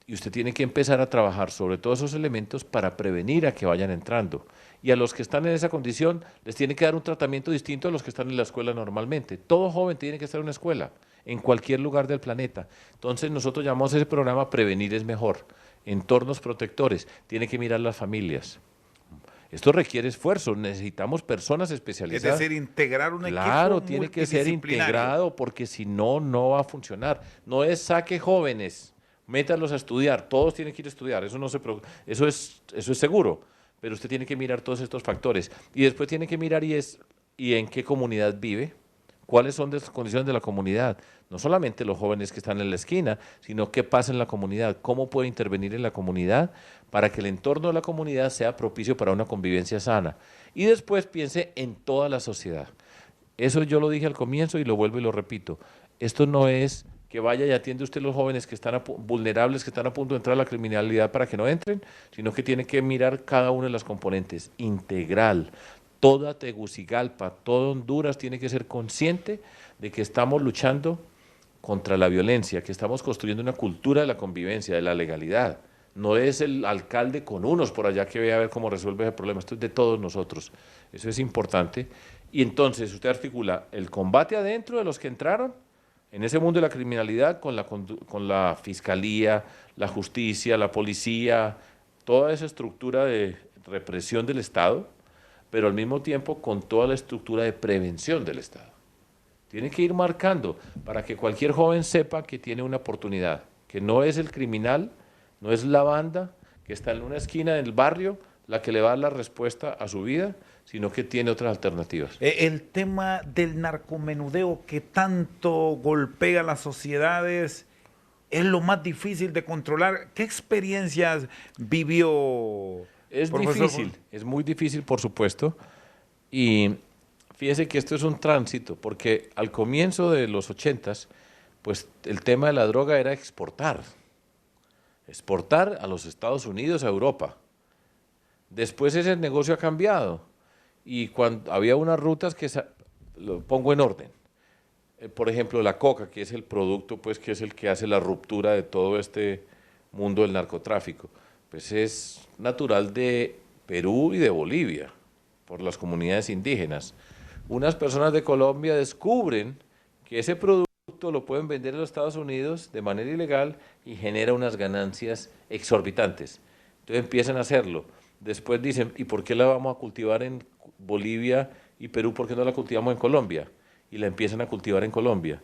Y usted tiene que empezar a trabajar sobre todos esos elementos para prevenir a que vayan entrando. Y a los que están en esa condición les tiene que dar un tratamiento distinto a los que están en la escuela normalmente. Todo joven tiene que estar en una escuela, en cualquier lugar del planeta. Entonces nosotros llamamos a ese programa Prevenir es Mejor. Entornos protectores, tiene que mirar las familias. Esto requiere esfuerzo, necesitamos personas especializadas.
Es decir, integrar un equipo
Claro, tiene que ser
multidisciplinario.
integrado porque si no, no va a funcionar. No es saque jóvenes, métalos a estudiar, todos tienen que ir a estudiar, eso es seguro, pero usted tiene que mirar todos estos factores y después tiene que mirar y en qué comunidad vive, cuáles son las condiciones de la comunidad, no solamente los jóvenes que están en la esquina, sino qué pasa en la comunidad, cómo puede intervenir en la comunidad para que el entorno de la comunidad sea propicio para una convivencia sana y después piense en toda la sociedad. Eso yo lo dije al comienzo y lo vuelvo y lo repito, esto no es que vaya y atiende usted a los jóvenes que están vulnerables, que están a punto de entrar a la criminalidad para que no entren, sino que tiene que mirar cada una de las componentes, integral. Toda Tegucigalpa, todo Honduras tiene que ser consciente de que estamos luchando contra la violencia, que estamos construyendo una cultura de la convivencia, de la legalidad. No es el alcalde con unos por allá que vea a ver cómo resuelve ese problema, esto es de todos nosotros. Eso es importante. Y entonces usted articula el combate adentro de los que entraron, en ese mundo de la criminalidad, con la fiscalía, la justicia, la policía, toda esa estructura de represión del Estado, pero al mismo tiempo con toda la estructura de prevención del Estado. Tiene que ir marcando para que cualquier joven sepa que tiene una oportunidad, que no es el criminal, no es la banda que está en una esquina del barrio la que le va a dar la respuesta a su vida, sino que tiene otras alternativas.
El tema del narcomenudeo que tanto golpea a las sociedades es lo más difícil de controlar. ¿Qué experiencias vivió?
Es
profesor?
difícil, es muy difícil, por supuesto, y fíjese que esto es un tránsito, porque al comienzo de los 80s, pues el tema de la droga era exportar a los Estados Unidos, a Europa. Después ese negocio ha cambiado, y cuando había unas rutas que, lo pongo en orden, por ejemplo la coca, que es el producto, pues que es el que hace la ruptura de todo este mundo del narcotráfico, pues es natural de Perú y de Bolivia, por las comunidades indígenas. Unas personas de Colombia descubren que ese producto lo pueden vender en los Estados Unidos de manera ilegal y genera unas ganancias exorbitantes. Entonces empiezan a hacerlo. Después dicen, ¿y por qué la vamos a cultivar en Bolivia y Perú? ¿Por qué no la cultivamos en Colombia? Y la empiezan a cultivar en Colombia.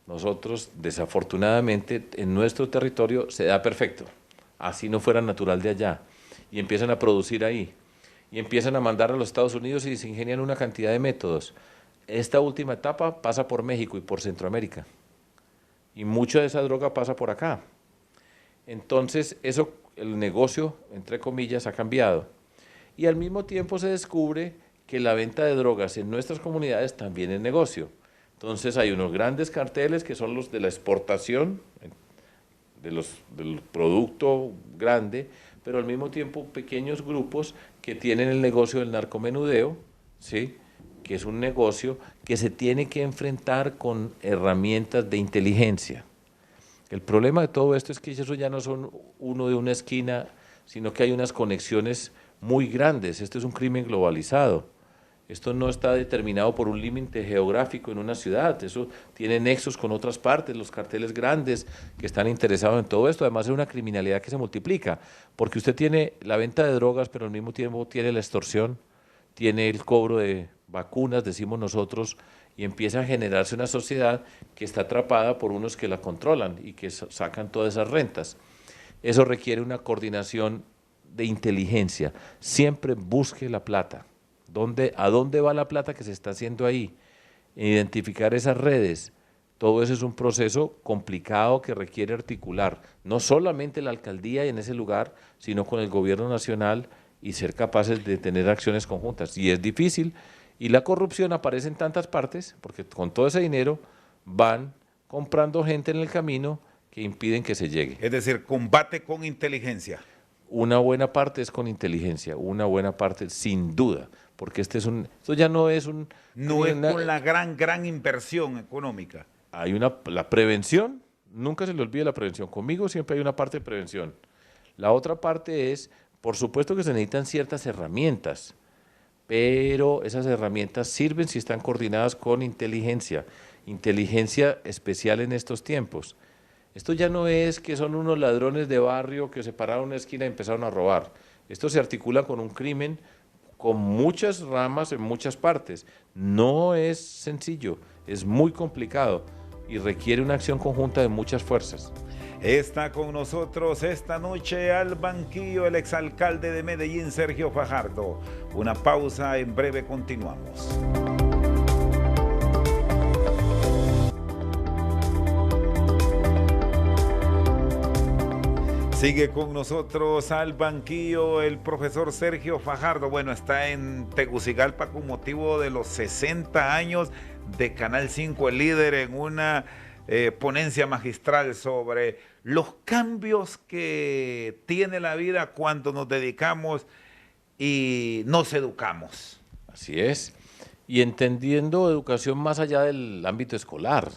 Nosotros, desafortunadamente, en nuestro territorio se da perfecto, así no fuera natural de allá, y empiezan a producir ahí, y empiezan a mandar a los Estados Unidos y se ingenian una cantidad de métodos. Esta última etapa pasa por México y por Centroamérica, y mucha de esa droga pasa por acá. Entonces, eso, el negocio, entre comillas, ha cambiado, y al mismo tiempo se descubre que la venta de drogas en nuestras comunidades también es negocio. Entonces hay unos grandes carteles que son los de la exportación del producto grande, pero al mismo tiempo pequeños grupos que tienen el negocio del narcomenudeo, ¿sí? Que es un negocio que se tiene que enfrentar con herramientas de inteligencia. El problema de todo esto es que eso ya no son uno de una esquina, sino que hay unas conexiones muy grandes. Esto es un crimen globalizado. Esto no está determinado por un límite geográfico en una ciudad, eso tiene nexos con otras partes, los carteles grandes que están interesados en todo esto. Además es una criminalidad que se multiplica, porque usted tiene la venta de drogas, pero al mismo tiempo tiene la extorsión, tiene el cobro de vacunas, decimos nosotros, y empieza a generarse una sociedad que está atrapada por unos que la controlan y que sacan todas esas rentas. Eso requiere una coordinación de inteligencia. Siempre busque la plata. ¿A dónde va la plata que se está haciendo ahí? Identificar esas redes. Todo eso es un proceso complicado que requiere articular, no solamente la alcaldía y en ese lugar, sino con el gobierno nacional y ser capaces de tener acciones conjuntas. Y es difícil, y la corrupción aparece en tantas partes, porque con todo ese dinero van comprando gente en el camino que impiden que se llegue.
Es decir, combate con inteligencia.
Una buena parte es con inteligencia, una buena parte sin duda, porque esto ya no es un...
No es con la gran inversión económica.
Hay la prevención, nunca se le olvide la prevención, conmigo siempre hay una parte de prevención. La otra parte es, por supuesto que se necesitan ciertas herramientas, pero esas herramientas sirven si están coordinadas con inteligencia especial en estos tiempos. Esto ya no es que son unos ladrones de barrio que se pararon en una esquina y empezaron a robar. Esto se articula con un crimen con muchas ramas en muchas partes. No es sencillo, es muy complicado y requiere una acción conjunta de muchas fuerzas.
Está con nosotros esta noche al banquillo el exalcalde de Medellín, Sergio Fajardo. Una pausa, en breve continuamos. Sigue con nosotros al banquillo el profesor Sergio Fajardo. Bueno, está en Tegucigalpa con motivo de los 60 años de Canal 5, el líder en una ponencia magistral sobre los cambios que tiene la vida cuando nos dedicamos y nos educamos.
Así es. Y entendiendo educación más allá del ámbito escolar.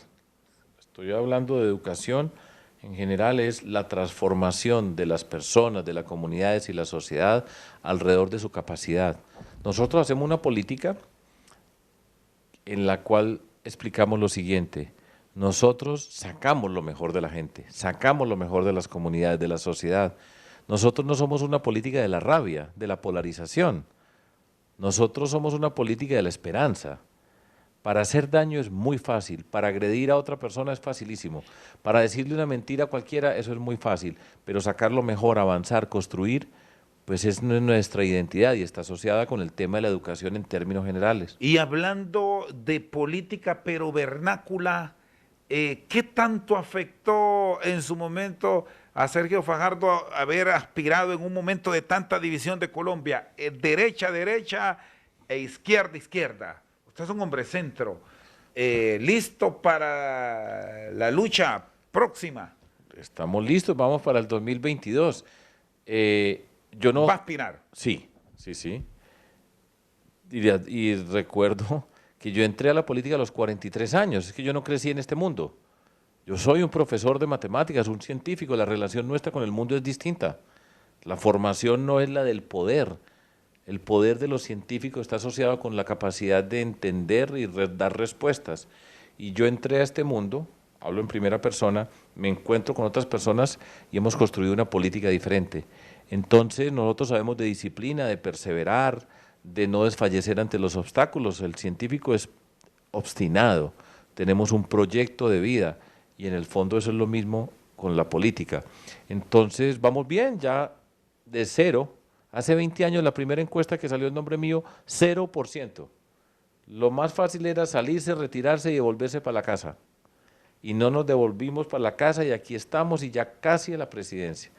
Estoy hablando de educación en general, es la transformación de las personas, de las comunidades y la sociedad alrededor de su capacidad. Nosotros hacemos una política en la cual explicamos lo siguiente: nosotros sacamos lo mejor de la gente, sacamos lo mejor de las comunidades, de la sociedad. Nosotros no somos una política de la rabia, de la polarización. Nosotros somos una política de la esperanza. Para hacer daño es muy fácil, para agredir a otra persona es facilísimo, para decirle una mentira a cualquiera eso es muy fácil, pero sacarlo mejor, avanzar, construir, pues es nuestra identidad y está asociada con el tema de la educación en términos generales.
Y hablando de política pero vernácula, ¿qué tanto afectó en su momento a Sergio Fajardo haber aspirado en un momento de tanta división de Colombia, derecha, derecha e izquierda, izquierda? Usted es un hombre centro, listo para la lucha próxima.
Estamos listos, vamos para el 2022. Yo no...
¿Va a aspirar?
Sí, sí, sí. Y recuerdo que yo entré a la política a los 43 años, es que yo no crecí en este mundo. Yo soy un profesor de matemáticas, un científico, la relación nuestra con el mundo es distinta. La formación no es la del poder. El poder de los científicos está asociado con la capacidad de entender y dar respuestas. Y yo entré a este mundo, hablo en primera persona, me encuentro con otras personas y hemos construido una política diferente. Entonces nosotros sabemos de disciplina, de perseverar, de no desfallecer ante los obstáculos. El científico es obstinado, tenemos un proyecto de vida y en el fondo eso es lo mismo con la política. Entonces vamos bien, ya de cero. Hace 20 años la primera encuesta que salió en nombre mío, 0%. Lo más fácil era salirse, retirarse y devolverse para la casa. Y no nos devolvimos para la casa y aquí estamos y ya casi en la presidencia.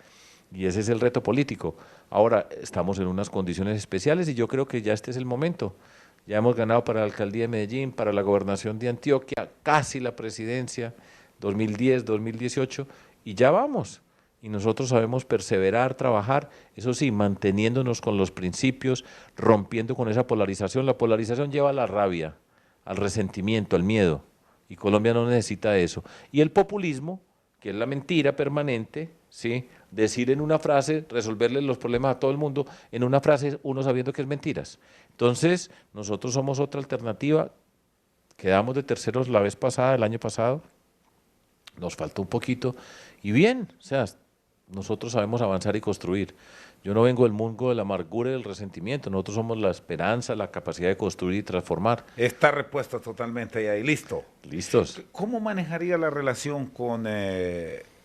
Y ese es el reto político. Ahora estamos en unas condiciones especiales y yo creo que ya este es el momento. Ya hemos ganado para la alcaldía de Medellín, para la gobernación de Antioquia, casi la presidencia, 2010, 2018, y ya vamos. Y nosotros sabemos perseverar, trabajar, eso sí, manteniéndonos con los principios, rompiendo con esa polarización. La polarización lleva a la rabia, al resentimiento, al miedo, y Colombia no necesita eso. Y el populismo, que es la mentira permanente, ¿sí? Decir en una frase, resolverle los problemas a todo el mundo, en una frase uno sabiendo que es mentiras. Entonces, nosotros somos otra alternativa, quedamos de terceros la vez pasada, el año pasado, nos faltó un poquito, y bien, o sea, nosotros sabemos avanzar y construir. Yo no vengo del mundo de la amargura y del resentimiento, nosotros somos la esperanza, la capacidad de construir y transformar.
Está repuesto totalmente ahí, listo.
Listos.
¿Cómo manejaría la relación con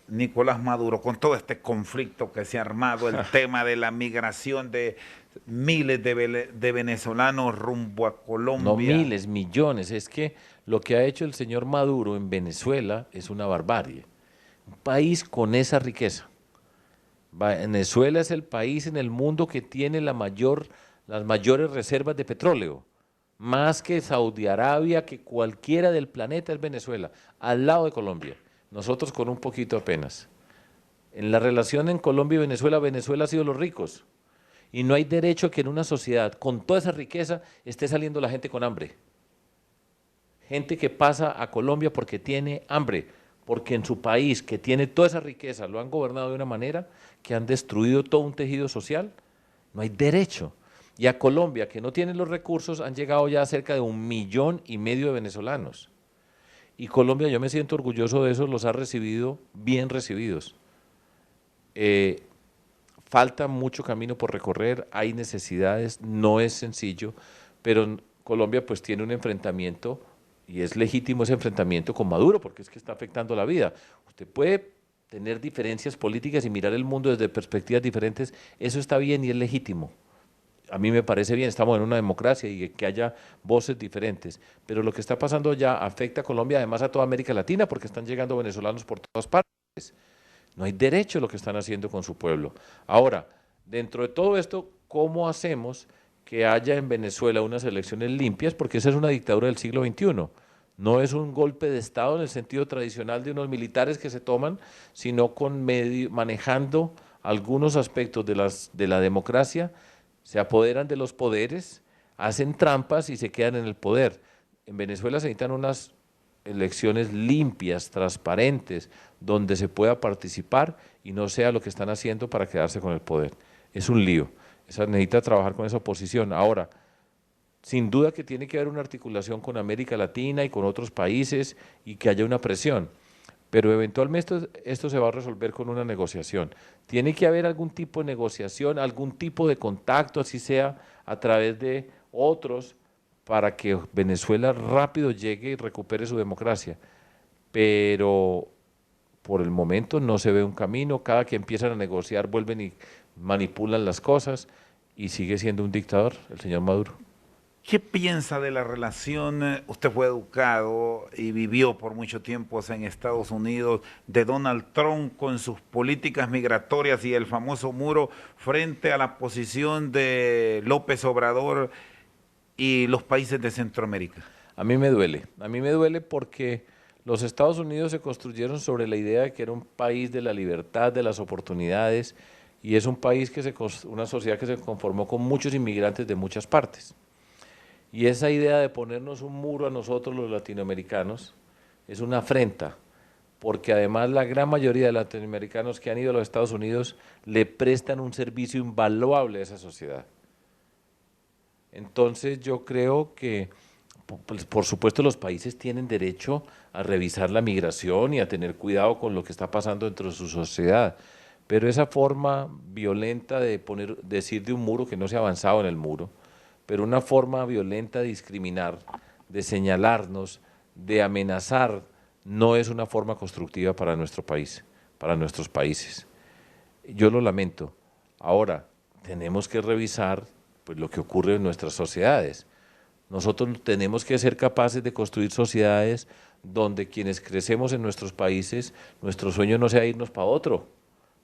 Nicolás Maduro, con todo este conflicto que se ha armado, el tema de la migración de miles de venezolanos rumbo a Colombia?
No miles, millones, es que lo que ha hecho el señor Maduro en Venezuela es una barbarie. Un país con esa riqueza. Venezuela es el país en el mundo que tiene las mayores reservas de petróleo, más que Saudi Arabia, que cualquiera del planeta es Venezuela, al lado de Colombia, nosotros con un poquito apenas. En la relación en Colombia y Venezuela, Venezuela ha sido los ricos, y no hay derecho que en una sociedad con toda esa riqueza esté saliendo la gente con hambre. Gente que pasa a Colombia porque tiene hambre, porque en su país, que tiene toda esa riqueza, lo han gobernado de una manera que han destruido todo un tejido social, no hay derecho. Y a Colombia, que no tiene los recursos, han llegado ya a cerca de 1,5 millones de venezolanos. Y Colombia, yo me siento orgulloso de eso, los ha recibido bien recibidos. Falta mucho camino por recorrer, hay necesidades, no es sencillo, pero Colombia pues tiene un enfrentamiento y es legítimo ese enfrentamiento con Maduro, porque es que está afectando la vida. Usted puede tener diferencias políticas y mirar el mundo desde perspectivas diferentes, eso está bien y es legítimo. A mí me parece bien, estamos en una democracia y que haya voces diferentes, pero lo que está pasando ya afecta a Colombia, además a toda América Latina, porque están llegando venezolanos por todas partes. No hay derecho a lo que están haciendo con su pueblo. Ahora, dentro de todo esto, ¿cómo hacemos que haya en Venezuela unas elecciones limpias? Porque esa es una dictadura del siglo XXI. No es un golpe de Estado en el sentido tradicional de unos militares que se toman, sino manejando algunos aspectos de la democracia, se apoderan de los poderes, hacen trampas y se quedan en el poder. En Venezuela se necesitan unas elecciones limpias, transparentes, donde se pueda participar y no sea lo que están haciendo para quedarse con el poder. Es un lío. Necesita trabajar con esa oposición. Ahora, sin duda que tiene que haber una articulación con América Latina y con otros países y que haya una presión. pero eventualmente esto se va a resolver con una negociación. Tiene que haber algún tipo de negociación, algún tipo de contacto, así sea a través de otros, para que Venezuela rápido llegue y recupere su democracia. Pero por el momento no se ve un camino, cada que empiezan a negociar vuelven y manipulan las cosas y sigue siendo un dictador, el señor Maduro.
¿Qué piensa de la relación? Usted fue educado y vivió por mucho tiempo en Estados Unidos, de Donald Trump con sus políticas migratorias y el famoso muro frente a la posición de López Obrador y los países de Centroamérica.
A mí me duele porque los Estados Unidos se construyeron sobre la idea de que era un país de la libertad, de las oportunidades, y es un país una sociedad que se conformó con muchos inmigrantes de muchas partes. Y esa idea de ponernos un muro a nosotros los latinoamericanos es una afrenta, porque además la gran mayoría de latinoamericanos que han ido a los Estados Unidos le prestan un servicio invaluable a esa sociedad. Entonces yo creo que, pues, por supuesto, los países tienen derecho a revisar la migración y a tener cuidado con lo que está pasando dentro de su sociedad, pero esa forma violenta de decir de un muro que no se ha avanzado en el muro, pero una forma violenta de discriminar, de señalarnos, de amenazar, no es una forma constructiva para nuestro país, para nuestros países. Yo lo lamento. Ahora, tenemos que revisar, pues, lo que ocurre en nuestras sociedades. Nosotros tenemos que ser capaces de construir sociedades donde quienes crecemos en nuestros países, nuestro sueño no sea irnos para otro,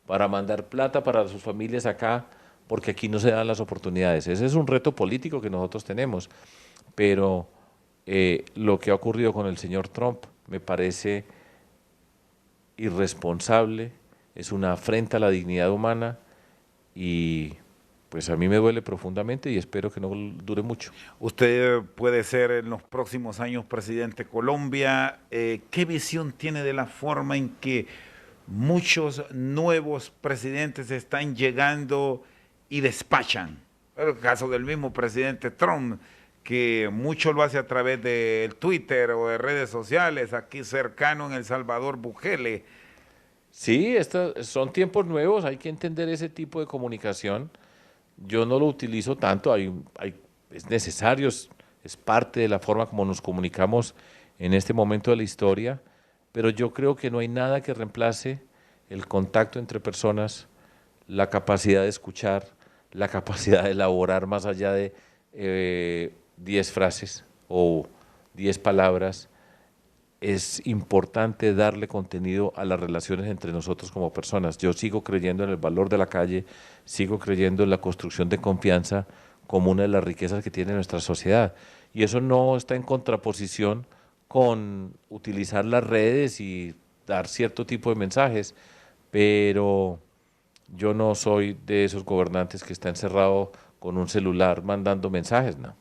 para mandar plata para sus familias acá, porque aquí no se dan las oportunidades. Ese es un reto político que nosotros tenemos, pero lo que ha ocurrido con el señor Trump me parece irresponsable, es una afrenta a la dignidad humana y pues a mí me duele profundamente y espero que no dure mucho.
Usted puede ser en los próximos años presidente de Colombia. ¿Qué visión tiene de la forma en que muchos nuevos presidentes están llegando y despachan? El caso del mismo presidente Trump, que mucho lo hace a través del Twitter o de redes sociales, aquí cercano en El Salvador, Bukele.
Sí, son tiempos nuevos, hay que entender ese tipo de comunicación. Yo no lo utilizo tanto, es necesario, es parte de la forma como nos comunicamos en este momento de la historia, pero yo creo que no hay nada que reemplace el contacto entre personas, la capacidad de escuchar, la capacidad de elaborar más allá de 10 frases o 10 palabras. Es importante darle contenido a las relaciones entre nosotros como personas. Yo sigo creyendo en el valor de la calle, sigo creyendo en la construcción de confianza como una de las riquezas que tiene nuestra sociedad. Y eso no está en contraposición con utilizar las redes y dar cierto tipo de mensajes, pero yo no soy de esos gobernantes que está encerrado con un celular mandando mensajes, ¿no?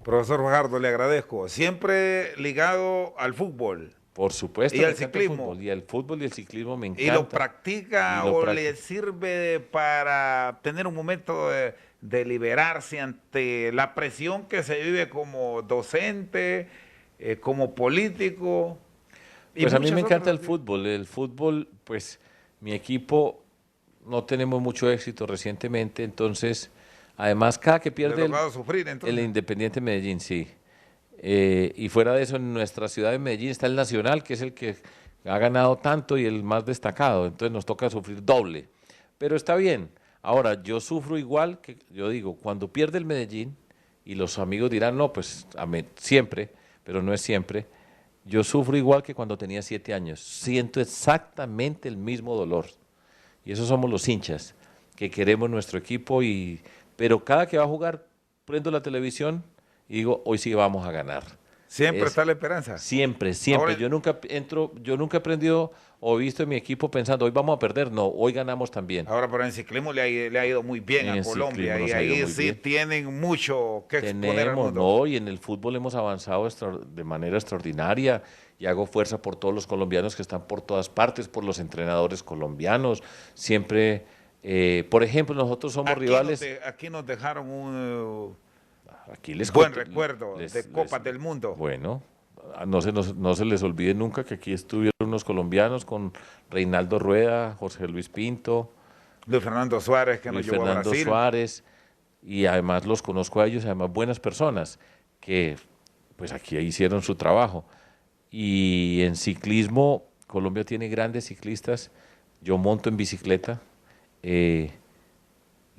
Profesor Fajardo, le agradezco. Siempre ligado al fútbol.
Por supuesto,
Y al ciclismo.
Y el fútbol y el ciclismo me encanta.
¿Y lo practica o le sirve para tener un momento de liberarse ante la presión que se vive como docente, como político?
Pues a mí me encanta el fútbol. El fútbol, pues mi equipo no tenemos mucho éxito recientemente, entonces, además cada que pierde el Independiente Medellín, sí. Y fuera de eso, en nuestra ciudad de Medellín está el Nacional, que es el que ha ganado tanto y el más destacado, entonces nos toca sufrir doble. Pero está bien. Ahora, yo sufro igual que, yo digo, cuando pierde el Medellín, y los amigos dirán, no, pues siempre, pero no es siempre, yo sufro igual que cuando tenía 7 años. Siento exactamente el mismo dolor. Y esos somos los hinchas, que queremos nuestro equipo, pero cada que va a jugar, prendo la televisión y digo, hoy sí vamos a ganar.
Siempre está la esperanza.
Siempre, siempre. Ahora, yo nunca he aprendido o he visto en mi equipo pensando, hoy vamos a perder. No, hoy ganamos también.
Ahora, pero en ciclismo le ha ido muy bien a Colombia y ahí sí tienen mucho que exponer al mundo.
No, y en el fútbol hemos avanzado de manera extraordinaria y hago fuerza por todos los colombianos que están por todas partes, por los entrenadores colombianos. Siempre, por ejemplo, nosotros somos rivales.
Aquí nos dejaron un
buen
recuerdo de Copas del Mundo.
Bueno, no se les olvide nunca que aquí estuvieron buenos colombianos, con Reinaldo Rueda, Jorge Luis Pinto,
Luis Fernando Suárez, que nos
Luis
llevó a
Fernando
Brasil.
Suárez, y además los conozco a ellos, además buenas personas que pues aquí hicieron su trabajo. Y en ciclismo, Colombia tiene grandes ciclistas, yo monto en bicicleta y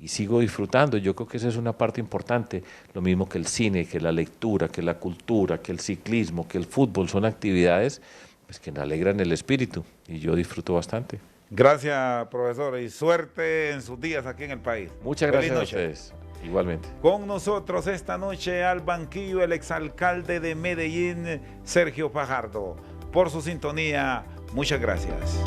sigo disfrutando. Yo creo que esa es una parte importante, lo mismo que el cine, que la lectura, que la cultura, que el ciclismo, que el fútbol, son actividades pues, que me alegran el espíritu y yo disfruto bastante.
Gracias, profesor, y suerte en sus días aquí en el país.
Muchas gracias a ustedes, igualmente.
Con nosotros esta noche al banquillo el exalcalde de Medellín, Sergio Fajardo. Por su sintonía, muchas gracias.